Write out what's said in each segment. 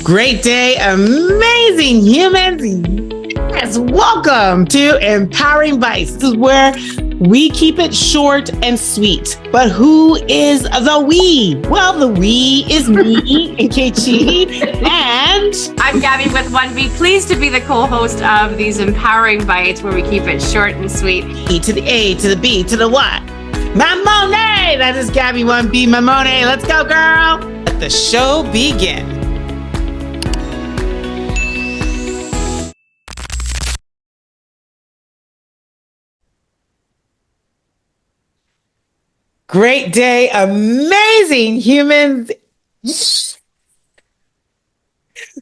Great day, amazing humans. Yes, welcome to Empowering Bytes. This is where we keep it short and sweet. But who is the we? Well, the we is me, Nkechi, and I'm Gaby with 1B. Pleased to be the co-host of these Empowering Bytes where we keep it short and sweet. E to the A to the B to the what? Mammone! That is Gaby 1B Mammone. Let's go, girl. Let the show begin. Great day, amazing humans.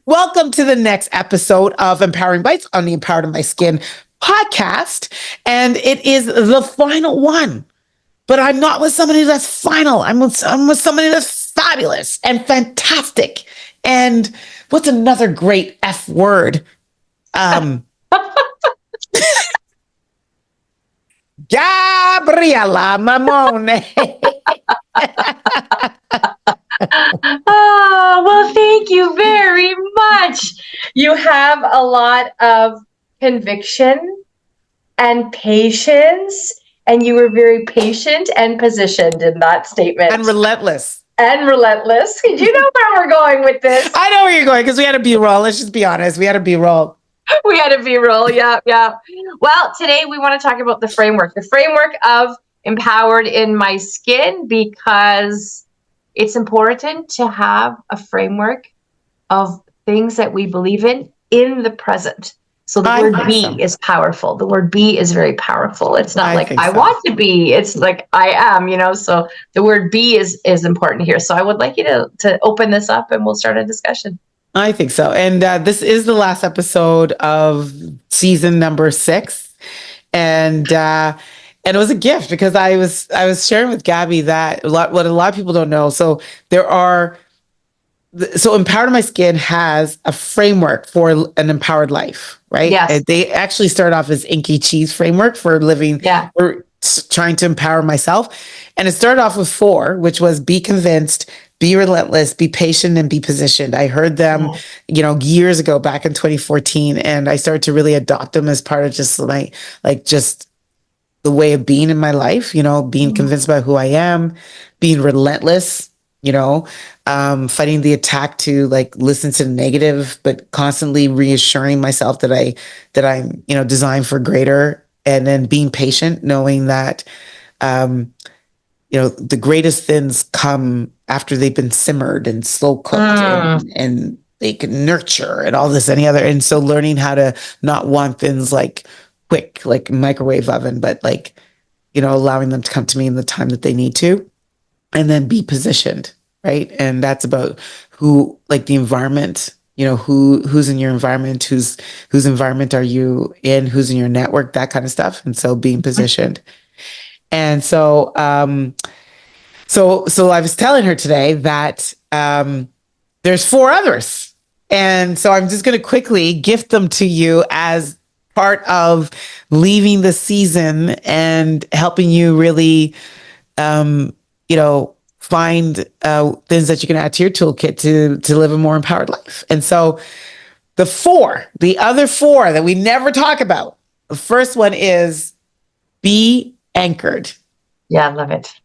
Welcome to the next episode of Empowering Bytes on the Empowered in My Skin podcast. And it is the final one. But I'm not with somebody that's final. I'm with somebody that's fabulous and fantastic. And what's another great F word? Gabriela Mammone. Oh, well, thank you very much. You have a lot of conviction and patience, and you were very patient and positioned in that statement. And relentless. And relentless. You know where we're going with this. I know where you're going because we had a B-roll. Let's just be honest. We had a B-roll. We had a B-roll. Yeah. Well, today we want to talk about the framework of Empowered in My Skin, because it's important to have a framework of things that we believe in the present. So the word be is powerful. The word be is very powerful. It's not I want to be. It's like I am, so the word be is important here. So I would like you to open this up and we'll start a discussion. I think so. And this is the last episode of season number 6. And it was a gift because I was sharing with Gaby that what a lot of people don't know. So Empowered in My Skin has a framework for an empowered life, right? Yes. And they actually start off as Nkechi's framework for living, for trying to empower myself. And it started off with 4, which was be convinced, be relentless, be patient, and be positioned. I heard them, years ago back in 2014, and I started to really adopt them as part of just just the way of being in my life, being convinced by who I am, being relentless, fighting the attack to listen to the negative, but constantly reassuring myself that I'm, designed for greater, and then being patient, knowing that, the greatest things come after they've been simmered and slow cooked and they can nurture and all this, any other. And so learning how to not want things quick, like microwave oven, but allowing them to come to me in the time that they need to, and then be positioned. Right. And that's about who, the environment, who's in your environment, whose environment are you in, who's in your network, that kind of stuff. And so being positioned. And so, so I was telling her today that there's 4 others. And so I'm just going to quickly gift them to you as part of leaving the season and helping you really, find things that you can add to your toolkit to live a more empowered life. And so the other 4 that we never talk about, the first one is be anchored. Yeah, I love it.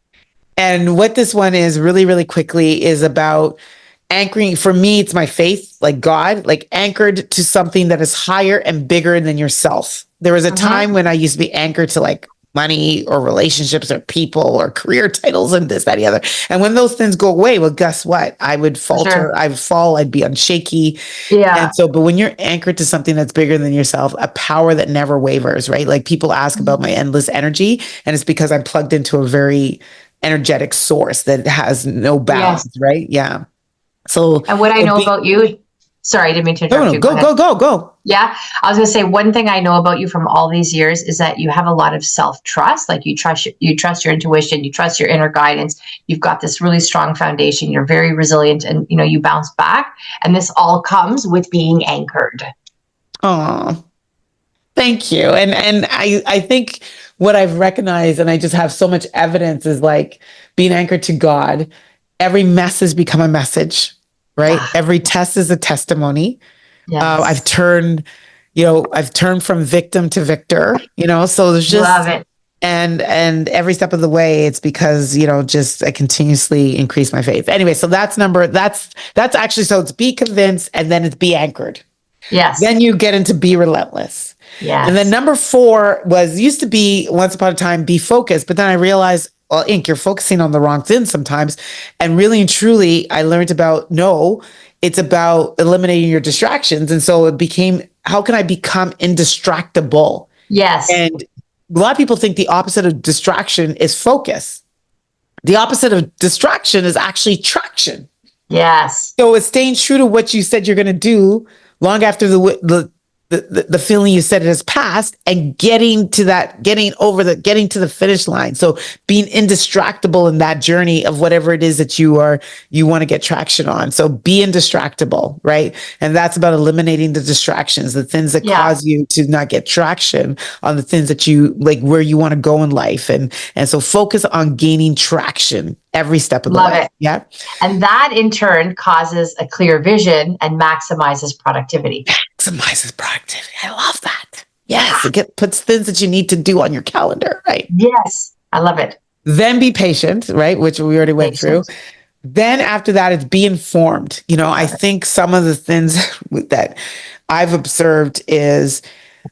And what this one is really, really quickly is about anchoring. For me, it's my faith, God, anchored to something that is higher and bigger than yourself. There was a time when I used to be anchored to money or relationships or people or career titles and this, that, the other. And when those things go away, well, guess what? I would falter, sure. I would fall, I'd be unshaky. Yeah. And so, but when you're anchored to something that's bigger than yourself, a power that never wavers, right? People ask about my endless energy, and it's because I'm plugged into a very energetic source that has no bounds, right? Yeah. So, and what I know about you, sorry, I didn't mean to interrupt you. Go. Yeah. I was going to say, one thing I know about you from all these years is that you have a lot of self-trust. You trust your intuition, you trust your inner guidance. You've got this really strong foundation. You're very resilient, and, you bounce back. And this all comes with being anchored. Oh, thank you. And I think what I've recognized, and I just have so much evidence, is being anchored to God. Every mess has become a message. right? Ah, Every test is a testimony. I've yes. turned, I've turned from victim to victor, so there's Love just, it. and every step of the way, it's because, just I continuously increase my faith. Anyway, so that's actually, so it's be convinced and then it's be anchored. Yes. Then you get into be relentless. And then Yes. number 4 used to be once upon a time, be focused. But then I realized, well, Ink, you're focusing on the wrong thing sometimes. And really and truly, I learned about no, it's about eliminating your distractions. And so it became, how can I become indistractable? Yes. And a lot of people think the opposite of distraction is focus. The opposite of distraction is actually traction. Yes. So it's staying true to what you said you're going to do long after the feeling you said it has passed, and getting to getting to the finish line. So being indistractable in that journey of whatever it is that you want to get traction on. So be indistractable, right? And that's about eliminating the distractions, the things that Yeah. cause you to not get traction on the things that you like, where you want to go in life. And so focus on gaining traction every step of the Love way. it. Yeah. And that in turn causes a clear vision and maximizes productivity. Maximizes productivity. I love that. Yes, it puts things that you need to do on your calendar, right? Yes. I love it. Then be patient, right? Which we already went through. Patient. Then after that, it's be informed. I Love it. think some of the things that I've observed is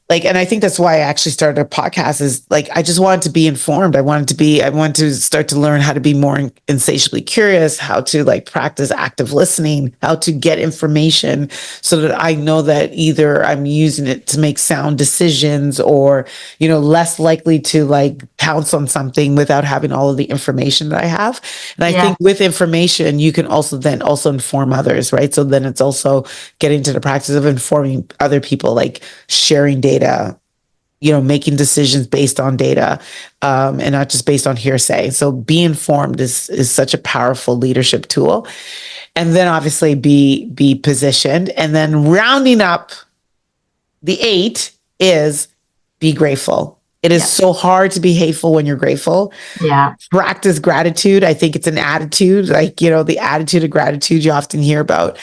like, and I think that's why I actually started a podcast, is like, I just wanted to be informed. I wanted to start to learn how to be more insatiably curious, how to like practice active listening, how to get information so that I know that either I'm using it to make sound decisions or, less likely to like pounce on something without having all of the information that I have. And I Yeah. think with information, you can also inform others, right? So then it's also getting to the practice of informing other people, like sharing data, making decisions based on data, and not just based on hearsay. So be informed is such a powerful leadership tool. And then obviously be positioned. And then rounding up the 8 is be grateful. It is so hard to be hateful when you're grateful. Yeah. Practice gratitude. I think it's an attitude, like, the attitude of gratitude you often hear about.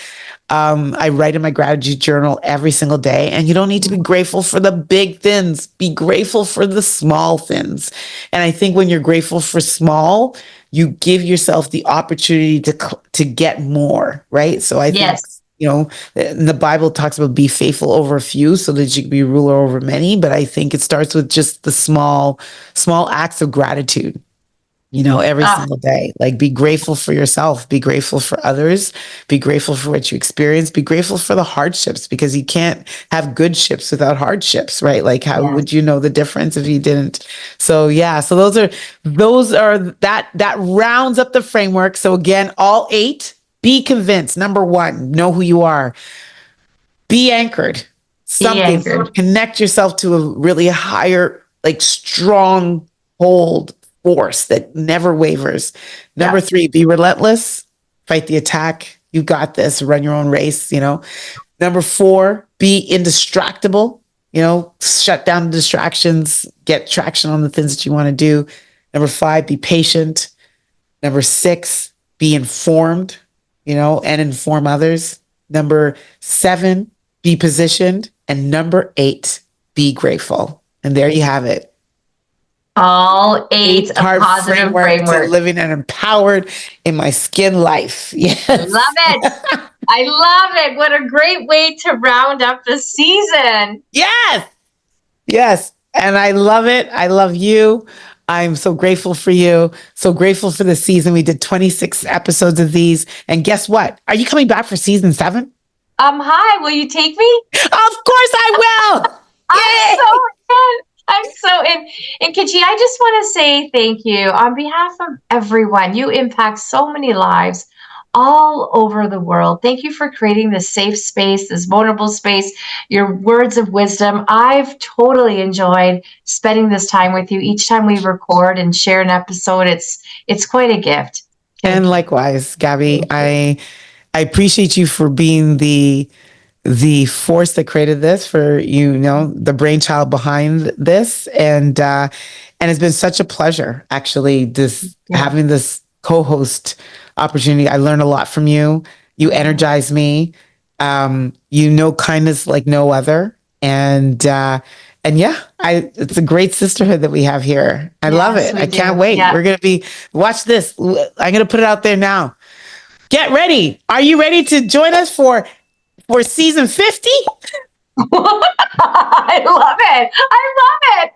I write in my gratitude journal every single day, and you don't need to be grateful for the big things. Be grateful for the small things. And I think when you're grateful for small, you give yourself the opportunity to get more, right? So I think, the Bible talks about be faithful over a few so that you can be ruler over many. But I think it starts with just the small acts of gratitude. Every single day. Like, be grateful for yourself, be grateful for others, be grateful for what you experience, be grateful for the hardships, because you can't have good ships without hardships, right? Like, how would you know the difference if you didn't? So, yeah. So those are that rounds up the framework. So again, all 8, be convinced. Number 1, know who you are. Be anchored. Something. Connect yourself to a really higher, like, strong hold force that never wavers. Number 3, be relentless, fight the attack. You got this, run your own race, Number 4, be indistractable, shut down the distractions, get traction on the things that you want to do. Number 5, be patient. Number 6, be informed, and inform others. Number 7, be positioned. And number 8, be grateful. And there you have it. All 8 of positive framework to living an empowered in my skin life. Yes. Love it. I love it. What a great way to round up the season. Yes. Yes. And I love it. I love you. I'm so grateful for you. So grateful for the season. We did 26 episodes of these. And guess what? Are you coming back for season 7? Hi. Will you take me? Of course I will. I'm so in. And Nkechi, I just want to say thank you on behalf of everyone. You impact so many lives all over the world. Thank you for creating this safe space, this vulnerable space, your words of wisdom. I've totally enjoyed spending this time with you. Each time we record and share an episode, it's quite a gift. And likewise, Gaby, I appreciate you for being the force that created this, for the brainchild behind this, and it's been such a pleasure actually having this co-host opportunity. I learned a lot from you, You energize me. You know kindness like no other. And yeah, it's a great sisterhood that we have here. I love Yes, it. we I can't do. wait. Yeah. We're going to watch this. I'm going to put it out there now. Get ready. Are you ready to join us for season 50? I love it. I love it.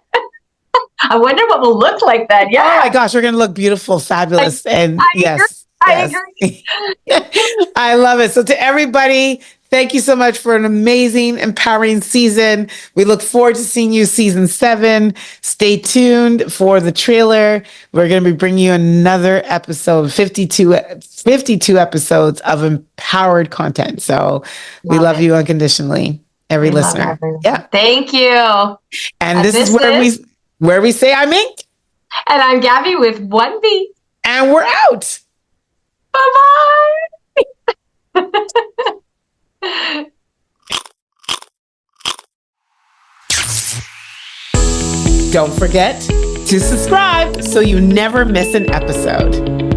I wonder what we'll look like then. Yeah. Oh my gosh, we're going to look beautiful, fabulous. And I yes, agree. yes. I love it. So to everybody, thank you so much for an amazing, empowering season. We look forward to seeing you season 7. Stay tuned for the trailer. We're going to be bringing you another episode, 52 episodes of empowered content. So we love you unconditionally, every listener. Yeah. Thank you. And this is where we say I'm Ink. And I'm Gaby with 1B. And we're out. Bye-bye. Don't forget to subscribe so you never miss an episode.